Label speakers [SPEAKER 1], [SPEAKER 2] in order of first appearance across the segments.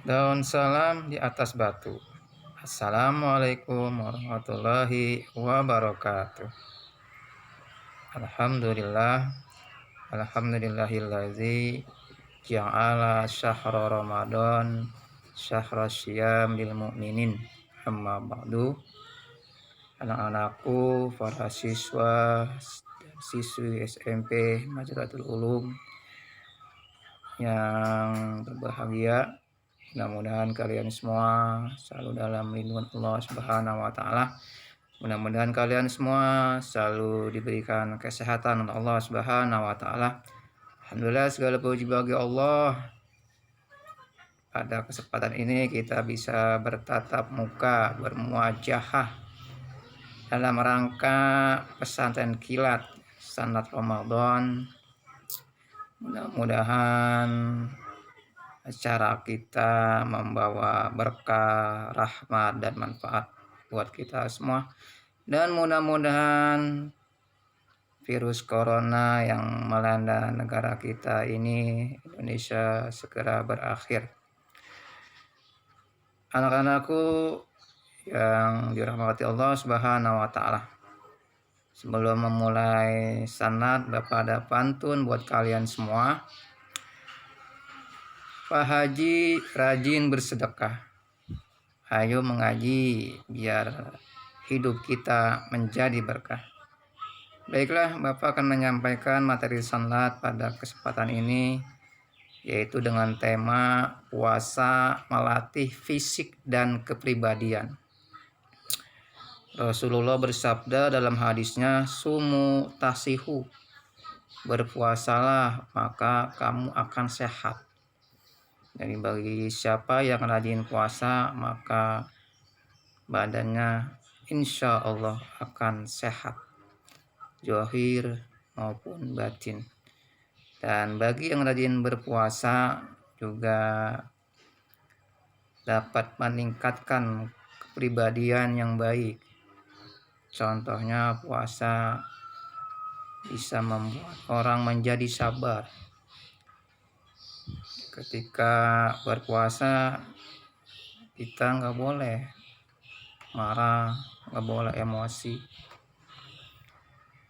[SPEAKER 1] Daun salam di atas batu. Assalamualaikum warahmatullahi wabarakatuh. Alhamdulillah, alhamdulillahillazi ja'ala syahra Ramadan syahra syiyam lil mu'minin. Amma ba'du. Anak-anakku, para siswa dan siswi SMP Majlatul Ulum yang berbahagia, mudah-mudahan kalian semua selalu dalam lindungan Allah Subhanahu wa taala. Mudah-mudahan kalian semua selalu diberikan kesehatan oleh Allah Subhanahu wa taala. Alhamdulillah, segala puji bagi Allah. Pada kesempatan ini kita bisa bertatap muka, bermuajahah dalam rangka pesantren kilat Sanad Ramadan. Mudah-mudahan acara kita membawa berkah, rahmat, dan manfaat buat kita semua. Dan mudah-mudahan virus corona yang melanda negara kita ini, Indonesia, segera berakhir. Anak-anakku yang dirahmati Allah Subhanahu wa taala. Sebelum memulai sanad, Bapak ada pantun buat kalian semua. Pak Haji rajin bersedekah. Ayo mengaji biar hidup kita menjadi berkah. Baiklah, Bapak akan menyampaikan materi sanad pada kesempatan ini, yaitu dengan tema puasa melatih fisik dan kepribadian. Rasulullah bersabda dalam hadisnya, sumu tasihu, berpuasalah maka kamu akan sehat. Jadi bagi siapa yang rajin puasa, maka badannya insya Allah akan sehat, zahir maupun batin. Dan bagi yang rajin berpuasa juga dapat meningkatkan kepribadian yang baik. Contohnya, puasa bisa membuat orang menjadi sabar. Ketika berpuasa kita nggak boleh marah, nggak boleh emosi.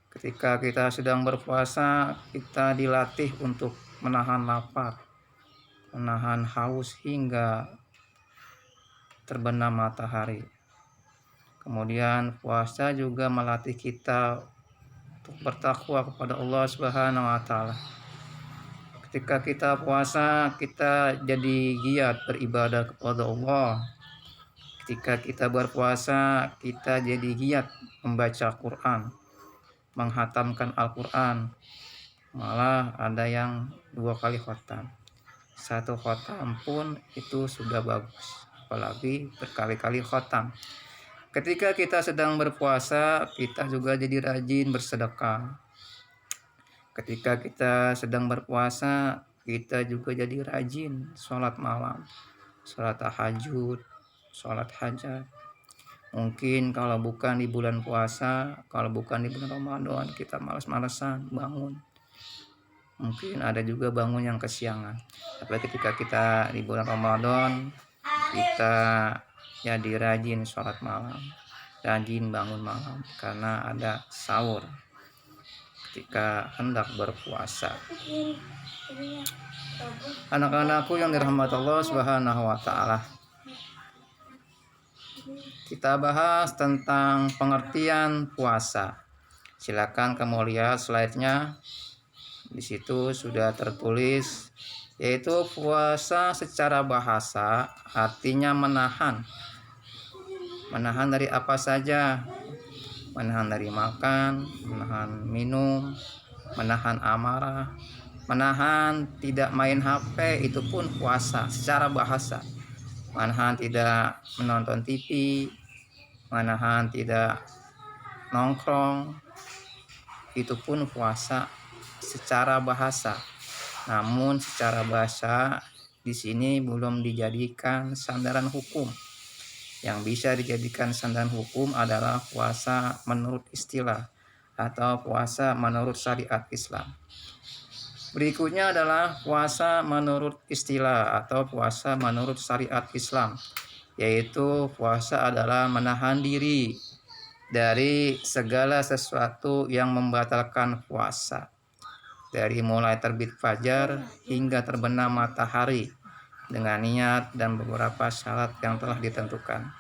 [SPEAKER 1] Ketika kita sedang berpuasa, kita dilatih untuk menahan lapar, menahan haus hingga terbenam matahari. Kemudian puasa juga melatih kita untuk bertakwa kepada Allah Subhanahu wa taala. Ketika kita puasa, kita jadi giat beribadah kepada Allah. Ketika kita berpuasa, kita jadi giat membaca Quran, menghatamkan Al-Quran. Malah ada yang 2 kali khatam. 1 khatam pun itu sudah bagus, apalagi berkali-kali khatam. Ketika kita sedang berpuasa, kita juga jadi rajin bersedekah. Ketika kita sedang berpuasa, kita juga jadi rajin sholat malam, sholat tahajud, sholat hajat. Mungkin kalau bukan di bulan puasa, kalau bukan di bulan Ramadan, kita malas-malasan bangun. Mungkin ada juga bangun yang kesiangan. Tapi ketika kita di bulan Ramadan, kita jadi rajin sholat malam, rajin bangun malam, karena ada sahur ketika hendak berpuasa. Anak-anakku yang dirahmati Allah Subhanahu wa taala, kita bahas tentang pengertian puasa. Silakan kamu lihat slide-nya. Di situ sudah tertulis, yaitu puasa secara bahasa artinya menahan. Menahan dari apa saja? Menahan dari makan, menahan minum, menahan amarah, menahan tidak main HP, itu pun puasa secara bahasa. Menahan tidak menonton TV, menahan tidak nongkrong, itu pun puasa secara bahasa. Namun secara bahasa di sini belum dijadikan sandaran hukum. Yang bisa dijadikan sandaran hukum adalah puasa menurut istilah atau puasa menurut syariat Islam. Berikutnya adalah puasa menurut istilah atau puasa menurut syariat Islam, yaitu puasa adalah menahan diri dari segala sesuatu yang membatalkan puasa, dari mulai terbit fajar hingga terbenam matahari dengan niat dan beberapa syarat yang telah ditentukan.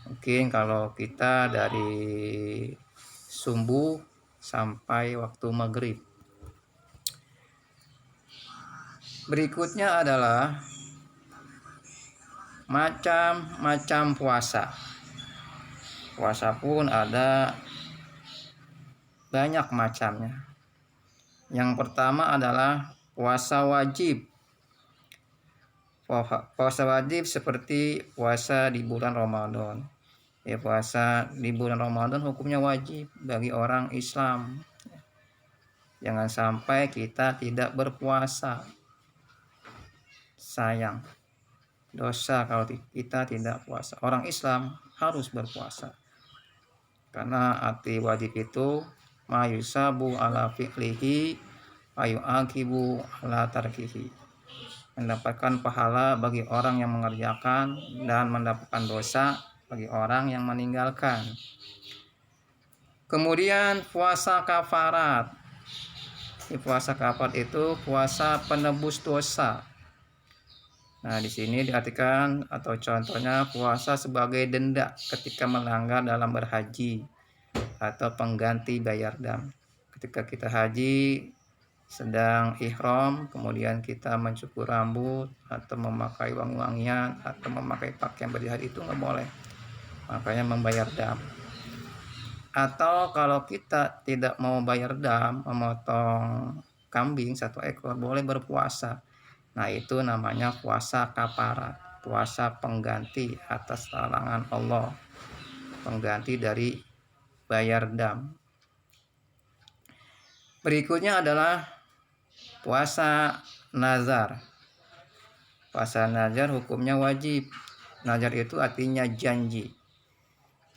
[SPEAKER 1] Mungkin kalau kita dari subuh sampai waktu maghrib. Berikutnya adalah macam-macam puasa. Puasa pun ada banyak macamnya. Yang pertama adalah puasa wajib. Puasa wajib seperti puasa di bulan Ramadan. Ya, puasa di bulan Ramadan hukumnya wajib bagi orang Islam. Jangan sampai kita tidak berpuasa. Sayang, dosa kalau kita tidak puasa. Orang Islam harus berpuasa. Karena arti wajib itu mayusabu ala fi'lihi ayu'aqibu ala tarkihi. Mendapatkan pahala bagi orang yang mengerjakan dan mendapatkan dosa bagi orang yang meninggalkan. Kemudian puasa kafarat. Puasa kafarat itu puasa penebus dosa. Nah, di sini diartikan atau contohnya puasa sebagai denda ketika melanggar dalam berhaji atau pengganti bayar dam. Ketika kita haji sedang ihram, kemudian kita mencukur rambut atau memakai wangi-wangian atau memakai pakaian berjihad, itu nggak boleh, makanya membayar dam. Atau kalau kita tidak mau bayar dam, memotong kambing 1 ekor, boleh berpuasa. Nah, itu namanya puasa kafarat, puasa pengganti atas larangan Allah, pengganti dari bayar dam. Berikutnya adalah puasa nazar. Puasa nazar hukumnya wajib. Nazar itu artinya janji.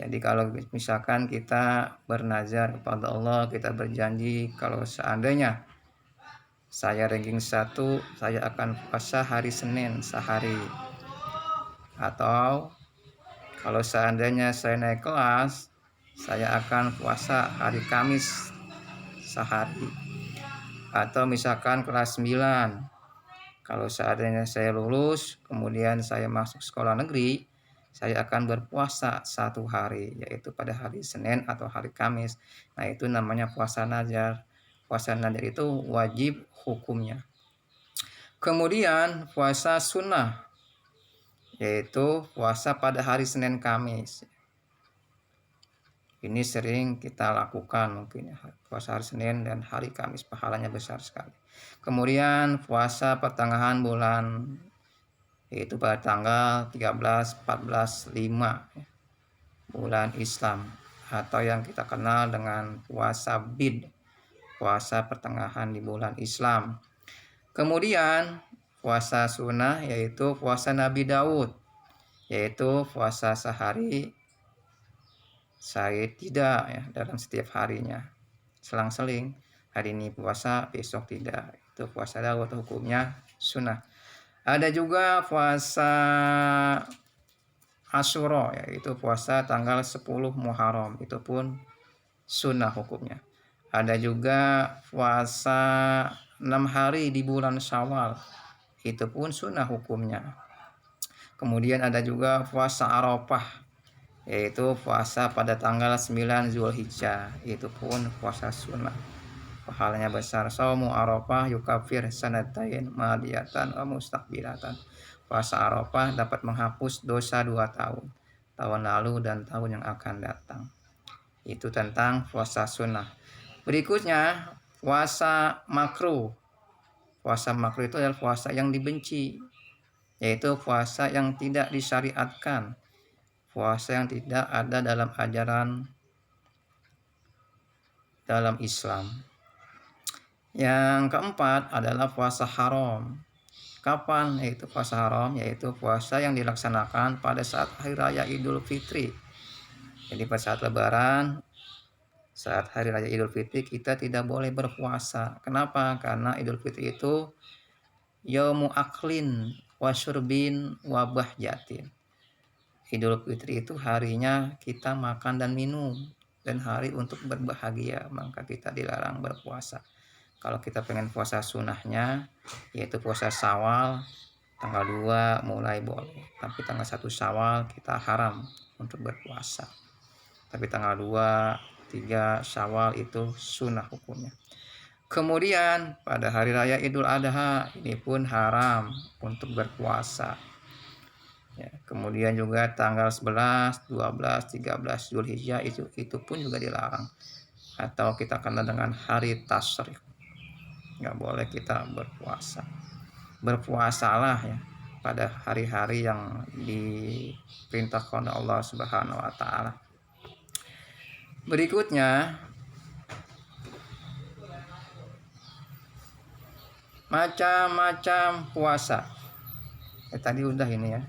[SPEAKER 1] Jadi kalau misalkan kita bernazar kepada Allah, kita berjanji kalau seandainya saya ranking 1, saya akan puasa hari Senin sehari. Atau kalau seandainya saya naik kelas, saya akan puasa hari Kamis sehari. Atau misalkan kelas 9, kalau seandainya saya lulus, kemudian saya masuk sekolah negeri, saya akan berpuasa 1 hari, yaitu pada hari Senin atau hari Kamis. Nah, itu namanya puasa nazar. Puasa nazar itu wajib hukumnya. Kemudian puasa sunnah, yaitu puasa pada hari Senin Kamis. Ini sering kita lakukan mungkin ya, puasa hari Senin dan hari Kamis, pahalanya besar sekali. Kemudian puasa pertengahan bulan, yaitu pada tanggal 13, 14, 5 bulan Islam, atau yang kita kenal dengan puasa Bid, puasa pertengahan di bulan Islam. Kemudian puasa sunnah, yaitu puasa Nabi Daud, yaitu puasa sehari saya tidak ya dalam setiap harinya, selang-seling, hari ini puasa besok tidak. Itu puasa Daud, hukumnya sunnah. Ada juga puasa Asyura, yaitu puasa tanggal 10 Muharram, itu pun sunnah hukumnya. Ada juga puasa 6 hari di bulan Syawal, itu pun sunnah hukumnya. Kemudian ada juga puasa Arafah, yaitu puasa pada tanggal 9 Zulhijjah, itu pun puasa sunnah, pahalanya besar. Saumu Arafah yukafir sanatain madiyatan wa mustaqbilatan. Puasa Arafah dapat menghapus dosa 2 tahun lalu dan tahun yang akan datang. Itu tentang puasa sunnah. Berikutnya puasa makruh. Puasa makruh itu adalah puasa yang dibenci, yaitu puasa yang tidak disyariatkan, puasa yang tidak ada dalam ajaran dalam Islam. Yang keempat adalah puasa haram. Kapan yaitu puasa haram? Yaitu puasa yang dilaksanakan pada saat hari raya Idul Fitri. Jadi pada saat Lebaran Saat hari raya Idul Fitri kita tidak boleh berpuasa. Kenapa? Karena Idul Fitri itu yaumu aklin wa syurbin wa bahjatin. Idul Fitri itu harinya kita makan dan minum, dan hari untuk berbahagia, maka kita dilarang berpuasa. Kalau kita pengen puasa sunnahnya, yaitu puasa Syawal, tanggal 2 mulai boleh. Tapi tanggal 1 Syawal kita haram untuk berpuasa. Tapi tanggal 2, 3 Syawal itu sunnah hukumnya. Kemudian pada hari raya Idul Adha ini pun haram untuk berpuasa. Ya, kemudian juga tanggal 11, 12, 13 Zulhijjah itu pun juga dilarang. Atau kita kenal dengan hari tasyrik. Nggak boleh kita berpuasa. Berpuasalah ya pada hari-hari yang diperintahkan oleh Allah Subhanahu wa taala. Berikutnya macam-macam puasa. Tadi udah ini ya.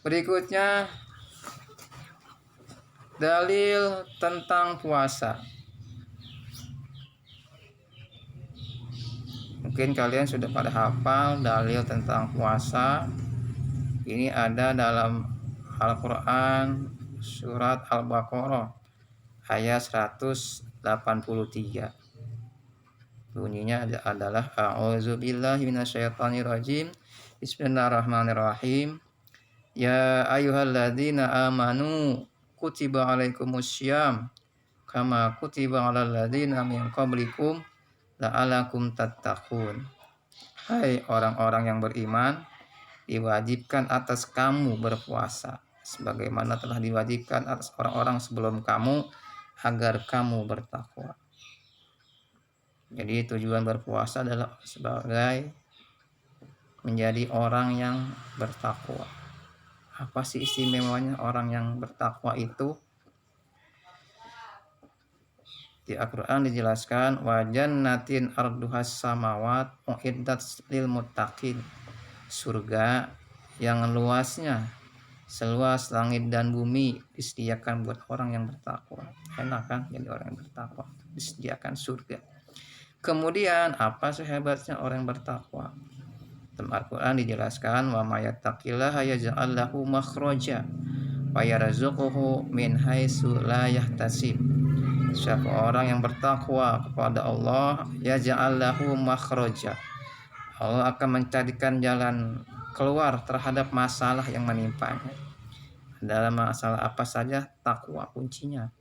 [SPEAKER 1] Berikutnya dalil tentang puasa. Mungkin kalian sudah pada hafal dalil tentang puasa. Ini ada dalam Al-Quran surat Al-Baqarah ayat 183. Bunyinya adalah A'udzubillahi minasyaitonirrajim. Bismillahirrahmanirrahim. Ya ayyuhalladzina amanu kutiba alaikumussyam kama kutiba alal ladzina min qablikum la'alakum tattaqun. Hai orang-orang yang beriman, diwajibkan atas kamu berpuasa sebagaimana telah diwajibkan atas orang-orang sebelum kamu agar kamu bertakwa. Jadi tujuan berpuasa adalah sebagai menjadi orang yang bertakwa. Apa sih istimewanya orang yang bertakwa itu? Di Al-Quran dijelaskan wa jannatin arduhas samawat uiddat lil muttaqin. Surga yang luasnya seluas langit dan bumi disediakan buat orang yang bertakwa. Enak kan jadi orang yang bertakwa, disediakan surga. Kemudian apa sih hebatnya orang yang bertakwa? Dalam Al-Quran dijelaskan wa mayattaqillaha yaj'al lahu makhraja wa yarzuquhu min haitsu la yahtasib. Siapa orang yang bertakwa kepada Allah, yaj'al lahu makhraja, Allah akan mencarikan jalan keluar terhadap masalah yang menimpanya. Dalam masalah apa saja, takwa kuncinya.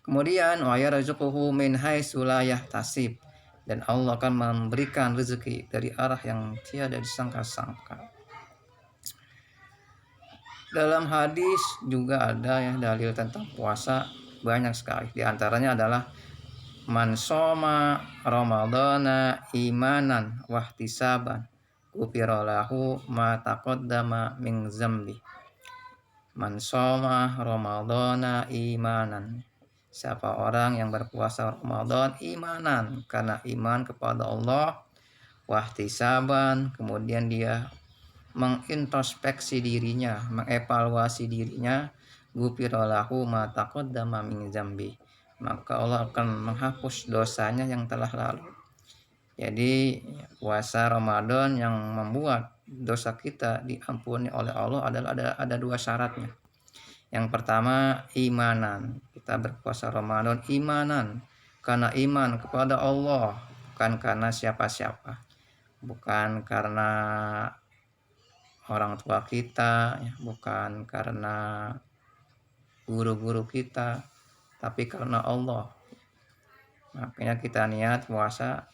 [SPEAKER 1] Kemudian wa yarzuquhu min haitsu la yahtasib, dan Allah akan memberikan rezeki dari arah yang tiada disangka-sangka. Dalam hadis juga ada ya dalil tentang puasa banyak sekali. Di antaranya adalah man shoma ramadhana imanan wahtisaban ghufira lahu ma taqaddama min dzambi. Man shoma ramadhana imanan. Siapa orang yang berpuasa Ramadan imanan, karena iman kepada Allah, wahtisaban, kemudian dia mengintrospeksi dirinya, mengevaluasi dirinya, ghufira lahu ma taqaddama min dzambi, maka Allah akan menghapus dosanya yang telah lalu. Jadi puasa Ramadan yang membuat dosa kita diampuni oleh Allah adalah ada dua syaratnya. Yang pertama imanan. Kita berpuasa Ramadan imanan, karena iman kepada Allah, bukan karena siapa-siapa, bukan karena orang tua kita, bukan karena guru-guru kita, tapi karena Allah. Makanya kita niat puasa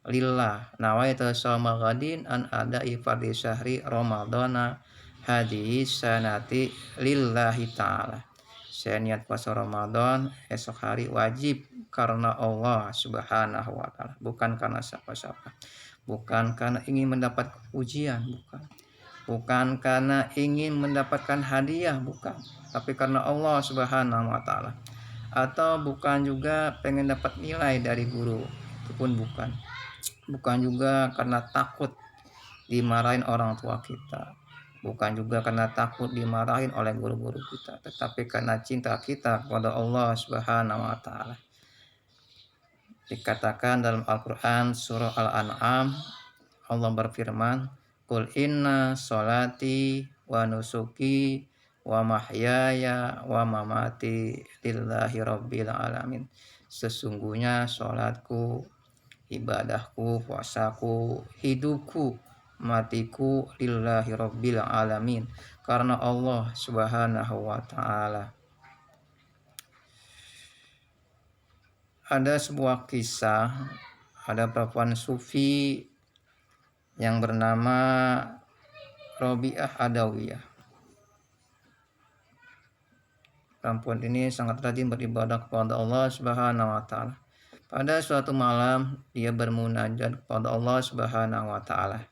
[SPEAKER 1] lillah, nawaitu shauma ghadin an ada'i fardhi syahri ramadhana hadhihi sanati lillahi ta'ala. Saya niat puasa Ramadan esok hari wajib karena Allah Subhanahu wa taala, bukan karena siapa-siapa, bukan karena ingin mendapat pujian, bukan karena ingin mendapatkan hadiah, bukan, tapi karena Allah Subhanahu wa taala. Atau bukan juga pengen dapat nilai dari guru, itu pun bukan juga karena takut dimarahin orang tua kita, bukan juga karena takut dimarahin oleh guru-guru kita, tetapi karena cinta kita kepada Allah Subhanahu wa taala. Dikatakan dalam Al-Qur'an surah Al-An'am, Allah berfirman, "Qul inna sholati wa nusuki wa mahyaya wa mamati lillahi rabbil alamin." Sesungguhnya sholatku, ibadahku, puasaku, hidupku, matiku lillahi rabbil alamin, karena Allah Subhanahu wa taala. Ada sebuah kisah, ada perempuan sufi yang bernama Robiah Adawiyah. Perempuan ini sangat rajin beribadah kepada Allah Subhanahu wa taala. Pada suatu malam dia bermunajat kepada Allah Subhanahu wa taala.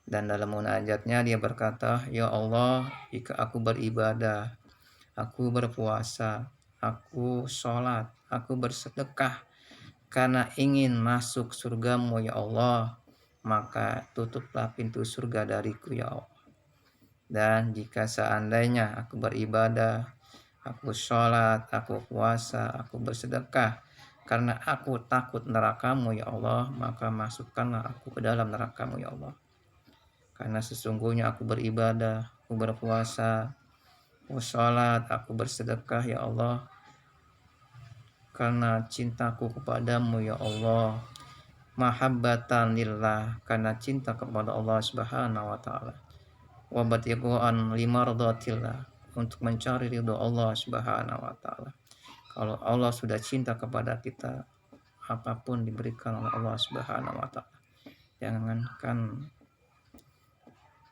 [SPEAKER 1] Dan dalam munajatnya dia berkata, "Ya Allah, jika aku beribadah, aku berpuasa, aku sholat, aku bersedekah karena ingin masuk surgamu ya Allah, maka tutuplah pintu surga dariku ya Allah. Dan jika seandainya aku beribadah, aku sholat, aku puasa, aku bersedekah karena aku takut nerakamu ya Allah, maka masukkanlah aku ke dalam nerakamu ya Allah. Karena sesungguhnya aku beribadah, aku berpuasa, aku sholat, aku bersedekah ya Allah, karena cintaku kepadamu ya Allah, mahabbatan lillah, karena cinta kepada Allah Subhanahu wa taala, wa batighan limardatillah, untuk mencari ridho Allah Subhanahu wa taala." Kalau Allah sudah cinta kepada kita, apapun diberikan oleh Allah Subhanahu wa taala. Jangankan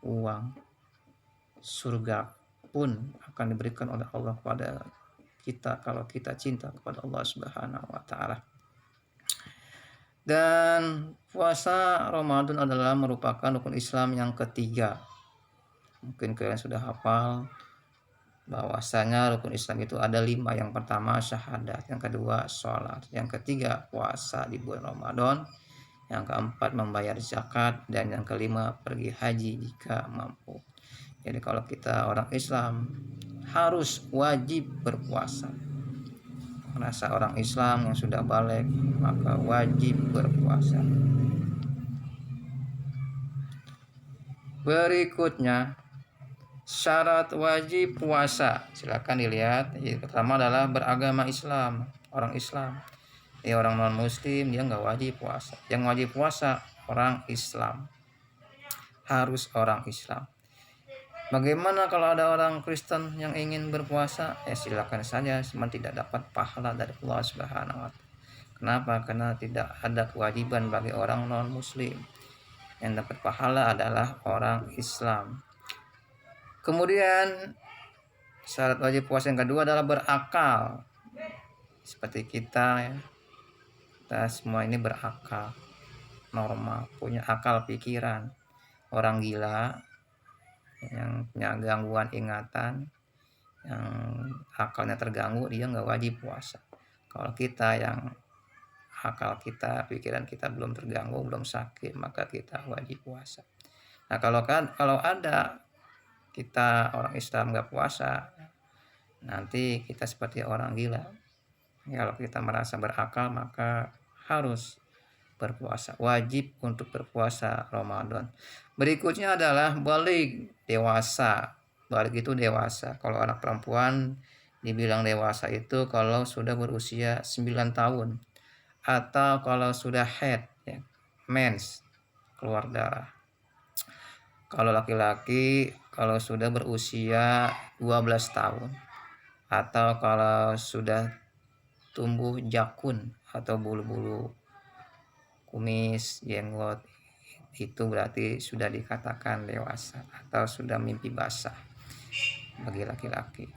[SPEAKER 1] uang, surga pun akan diberikan oleh Allah kepada kita kalau kita cinta kepada Allah Subhanahu wa taala. Dan puasa Ramadan adalah merupakan rukun Islam yang ketiga. Mungkin kalian sudah hafal bahwasanya rukun Islam itu ada 5. Yang pertama syahadat, yang kedua sholat, yang ketiga puasa di bulan Ramadan, yang keempat membayar zakat, dan yang kelima pergi haji jika mampu. Jadi kalau kita orang Islam harus wajib berpuasa. Merasa orang Islam yang sudah balik maka wajib berpuasa. Berikutnya syarat wajib puasa, silakan dilihat. Yang pertama adalah beragama Islam, orang Islam. Orang non muslim dia nggak wajib puasa. Yang wajib puasa orang Islam, harus orang Islam. Bagaimana kalau ada orang Kristen yang ingin berpuasa? Silakan saja, cuma tidak dapat pahala dari Allah Subhanahu wa taala. Kenapa? Karena tidak ada kewajiban bagi orang non muslim. Yang dapat pahala adalah orang Islam. Kemudian syarat wajib puasa yang kedua adalah berakal. Seperti kita ya. Kita semua ini berakal, normal, punya akal pikiran. Orang gila yang punya gangguan ingatan, yang akalnya terganggu, dia nggak wajib puasa. Kalau kita yang akal kita, pikiran kita belum terganggu, belum sakit, maka kita wajib puasa. Nah kalau ada kita orang Islam nggak puasa, nanti kita seperti orang gila. Kalau kita merasa berakal maka harus berpuasa, wajib untuk berpuasa Ramadan. Berikutnya adalah balik, dewasa. Balik itu dewasa. Kalau anak perempuan dibilang dewasa itu kalau sudah berusia 9 tahun atau kalau sudah haid ya, mens, keluar darah. Kalau laki-laki kalau sudah berusia 12 tahun atau kalau sudah tumbuh jakun atau bulu-bulu kumis, jenggot, itu berarti sudah dikatakan dewasa atau sudah mimpi basah bagi laki-laki.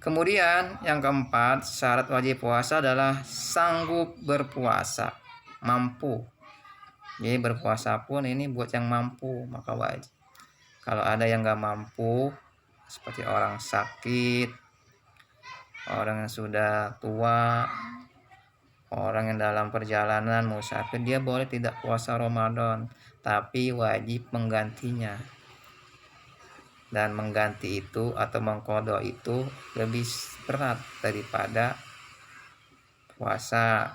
[SPEAKER 1] Kemudian yang keempat, syarat wajib puasa adalah sanggup berpuasa, mampu. Jadi berpuasa pun ini buat yang mampu maka wajib. Kalau ada yang gak mampu, seperti orang sakit, orang yang sudah tua, orang yang dalam perjalanan musafir, dia boleh tidak puasa Ramadan, tapi wajib menggantinya. dan mengganti itu atau mengqadha itu lebih berat daripada puasa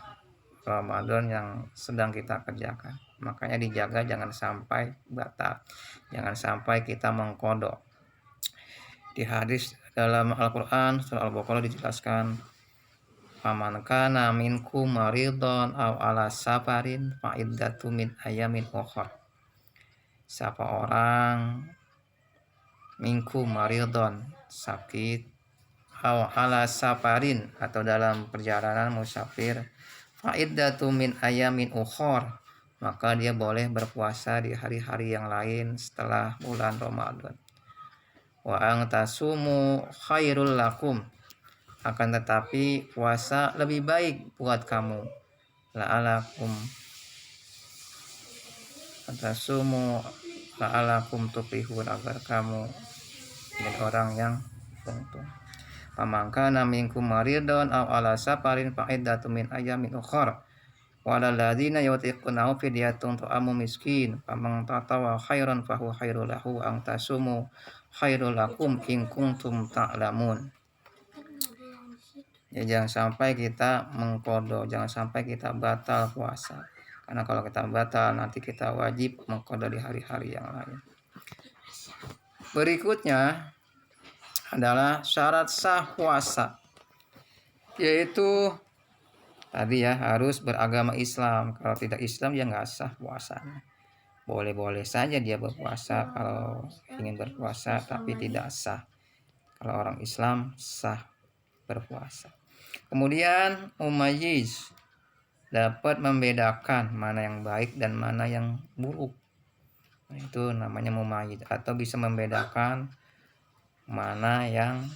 [SPEAKER 1] Ramadan yang sedang kita kerjakan. Makanya dijaga jangan sampai batal, jangan sampai kita mengqadha. Di hadis dalam Al-Quran surah Al-Baqarah dijelaskan, faman kana minkum maridon aw ala safarin fa iddatu min ayamin ukhra. Siapa orang minkum maridon sakit, aw ala safarin atau dalam perjalanan musafir, fa iddatu min ayamin ukhra, maka dia boleh berpuasa di hari-hari yang lain setelah bulan Ramadan. Wa ang tasumu khairul lakum, akan tetapi puasa lebih baik buat kamu. La'alakum tasumu la'alakum tuflihun, agar kamu menjadi orang yang beruntung. Pamangkana minkum maridon aw ala safarin fa iddatu min ayamin ukhra. Walal ladzina yutiqunahu fidyatun ta'amu miskin, faman tatawa khairan fahuwa khairul lahu ang tasumu khairul lakum in kuntum ta'lamun. Ya, jangan sampai kita mengqadha, jangan sampai kita batal puasa. Karena kalau kita batal nanti kita wajib mengqadha di hari-hari yang lain. Berikutnya adalah syarat sah puasa, yaitu tadi ya, harus beragama Islam. Kalau tidak Islam ya nggak sah puasanya. Boleh-boleh saja dia berpuasa kalau ingin berpuasa, tapi tidak sah. Kalau orang Islam sah berpuasa. Kemudian mumayyiz, dapat membedakan mana yang baik dan mana yang buruk. Nah, itu namanya mumayyiz, atau bisa membedakan mana yang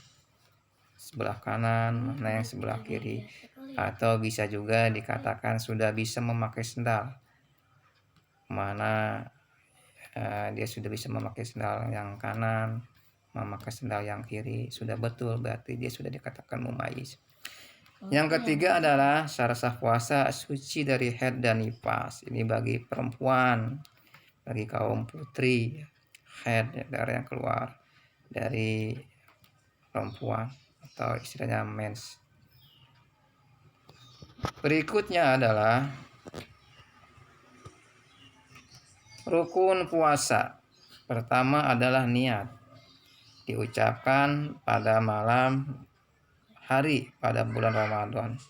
[SPEAKER 1] sebelah kanan, mana yang sebelah kiri, atau bisa juga dikatakan sudah bisa memakai sendal. Mana dia sudah bisa memakai sendal yang kanan, memakai sendal yang kiri, sudah betul, berarti dia sudah dikatakan mumayyiz. Yang ketiga adalah syarat sah puasa suci dari haid dan nifas. Ini bagi perempuan, bagi kaum putri, haid, darah yang keluar dari perempuan atau istilahnya mens. Berikutnya adalah rukun puasa. Pertama adalah niat, diucapkan pada malam hari pada bulan Ramadan,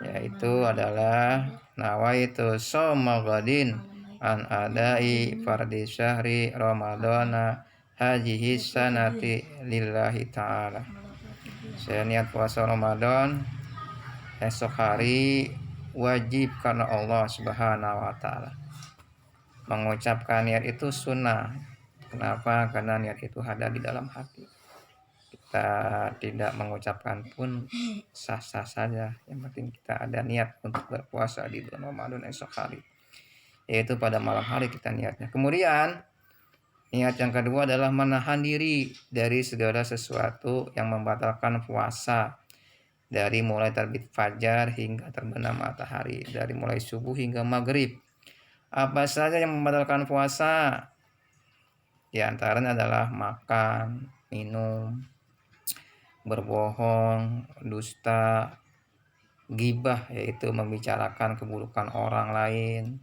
[SPEAKER 1] yaitu adalah nawaitu shauma ghadin an adai fardhi syahri ramadana hajihi sanati lillahi ta'ala. Saya niat puasa Ramadan esok hari wajib karena Allah Subhanahu wa ta'ala. Mengucapkan niat itu sunnah. Kenapa? Karena niat itu ada di dalam hati. Kita tidak mengucapkan pun sah-sah saja. Yang penting kita ada niat untuk berpuasa di bulan Ramadan esok hari, yaitu pada malam hari kita niatnya. Kemudian niat yang kedua adalah menahan diri dari segala sesuatu yang membatalkan puasa, dari mulai terbit fajar hingga terbenam matahari, dari mulai subuh hingga maghrib. Apa saja yang membatalkan puasa? Di antaranya adalah makan, minum, berbohong, dusta, ghibah, yaitu membicarakan keburukan orang lain,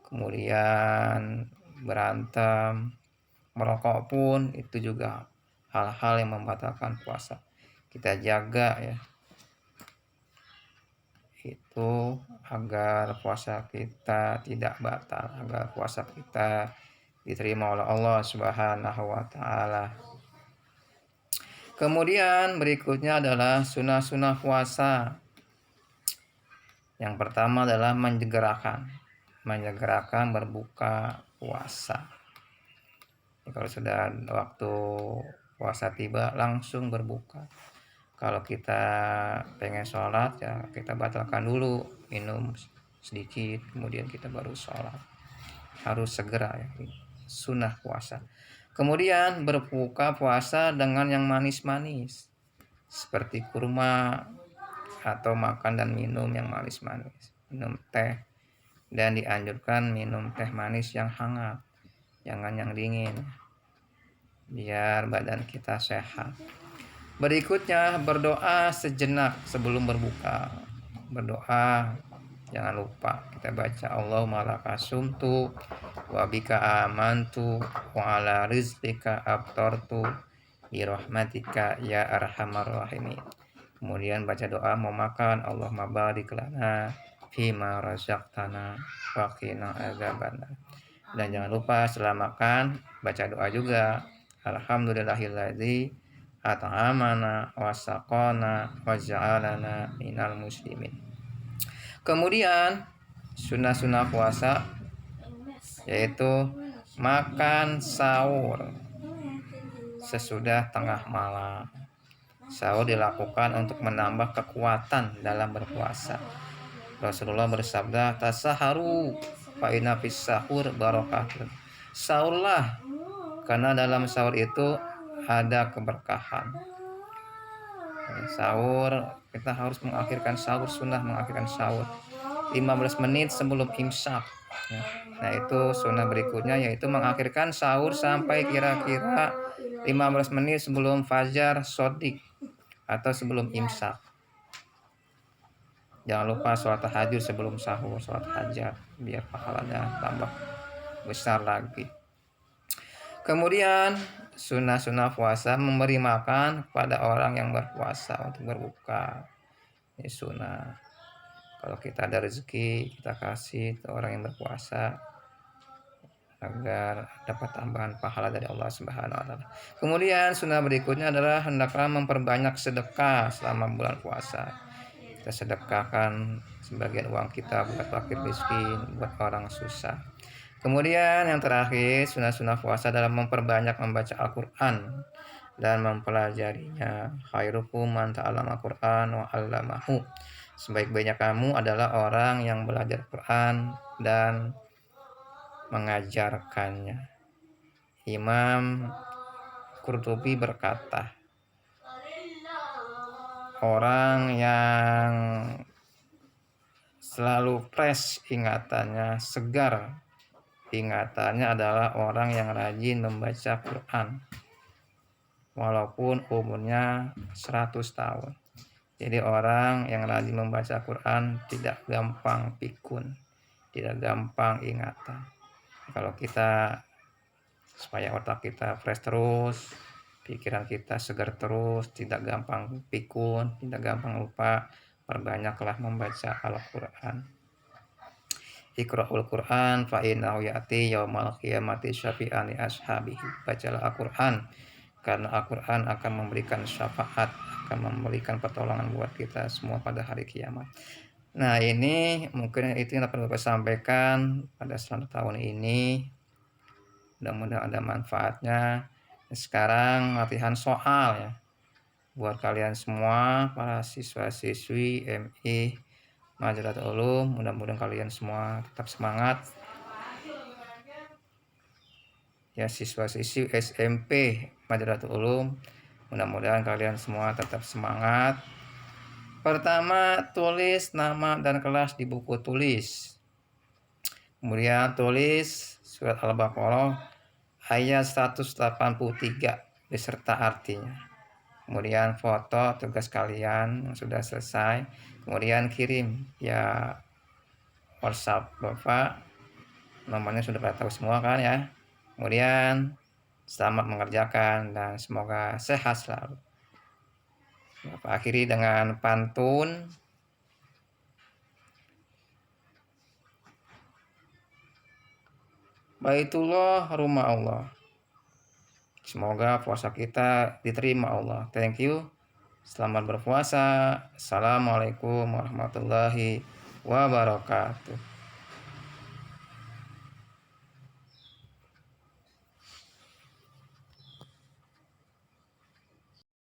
[SPEAKER 1] kemudian berantem, merokok pun itu juga hal-hal yang membatalkan puasa. Kita jaga ya, itu agar puasa kita tidak batal, agar puasa kita diterima oleh Allah Subhanahu wa ta'ala. Kemudian berikutnya adalah sunah-sunah puasa. Yang pertama adalah menyegerakan berbuka puasa. Kalau sudah waktu puasa tiba langsung berbuka. Kalau kita pengen sholat ya kita batalkan dulu, minum sedikit, kemudian kita baru sholat. Harus segera ya, sunnah puasa. Kemudian berbuka puasa dengan yang manis-manis, seperti kurma atau makan dan minum yang manis-manis, minum teh, dan dianjurkan minum teh manis yang hangat, jangan yang dingin. biar badan kita sehat. Berikutnya berdoa sejenak sebelum berbuka. Berdoa, jangan lupa kita baca Allahumma lakasumtu wa bika amantu wa ala rizqika abtartu bi rahmatika ya arhamar rahimin. Kemudian baca doa mau makan, Allahumma barik lana fima razaqtana wa qina adzabannar. Dan jangan lupa setelah makan baca doa juga, alhamdulillahilladzi at'amana wa saqana wa ja'alana minal muslimin. Kemudian sunnah-sunnah puasa yaitu makan sahur sesudah tengah malam. Sahur dilakukan untuk menambah kekuatan dalam berpuasa. Rasulullah bersabda, tasaharu fa inna fis sahur barakatun. Sahurlah karena dalam sahur itu ada keberkahan. Sahur, kita harus mengakhirkan sahur, sunnah mengakhirkan sahur 15 menit sebelum imsak. Nah itu sunnah berikutnya yaitu mengakhirkan sahur sampai kira-kira 15 menit sebelum fajar shodiq atau sebelum imsak. Jangan lupa sholat tahajud sebelum sahur, sholat hajat biar pahalanya tambah besar lagi. Kemudian sunnah-sunnah puasa memberi makan kepada orang yang berpuasa untuk berbuka. Ini sunnah. Kalau kita ada rezeki, kita kasih ke orang yang berpuasa agar dapat tambahan pahala dari Allah Subhanahu wa taala. Kemudian sunnah berikutnya adalah hendaklah memperbanyak sedekah selama bulan puasa. Kita sedekahkan sebagian uang kita buat fakir miskin, buat orang susah. Kemudian yang terakhir, sunnah-sunnah puasa dalam memperbanyak membaca Al-Quran dan mempelajarinya. Khairukum man ta'allama Al-Quran wa 'allamahu. Sebaik-baiknya kamu adalah orang yang belajar Quran dan mengajarkannya. Imam Qurtubi berkata, orang yang selalu fresh ingatannya, segar ingatannya adalah orang yang rajin membaca Quran walaupun umurnya 100 tahun. Jadi orang yang rajin membaca Quran tidak gampang pikun, tidak gampang ingatan. Kalau kita supaya otak kita fresh terus, pikiran kita segar terus, tidak gampang pikun, tidak gampang lupa, perbanyaklah membaca Al-Quran. Iqra'ul Quran fa innahu ya'ti yaumal qiyamati syafi'an li ashabihi. Bacalah Al-Quran karena Al-Quran akan memberikan syafaat, akan memberikan pertolongan buat kita semua pada hari kiamat. Nah ini mungkin itu yang dapat Bapak sampaikan pada selama tahun ini. Mudah-mudahan ada manfaatnya. Sekarang latihan soal ya buat kalian semua para siswa-siswi MI Madinatul Ulum. Mudah-mudahan kalian semua tetap semangat ya, siswa-siswi SMP Madinatul Ulum, mudah-mudahan kalian semua tetap semangat. Pertama, tulis nama dan kelas di buku tulis. Kemudian tulis surat Al-Baqarah ayat 183 beserta artinya. Kemudian foto tugas kalian yang sudah selesai. Kemudian kirim ya WhatsApp Bapak. Nomornya sudah pada tahu semua kan ya. Kemudian selamat mengerjakan dan semoga sehat selalu. Bapak akhiri dengan pantun. Baitullah rumah Allah. Semoga puasa kita diterima Allah. Thank you. Selamat berpuasa. Assalamualaikum warahmatullahi wabarakatuh.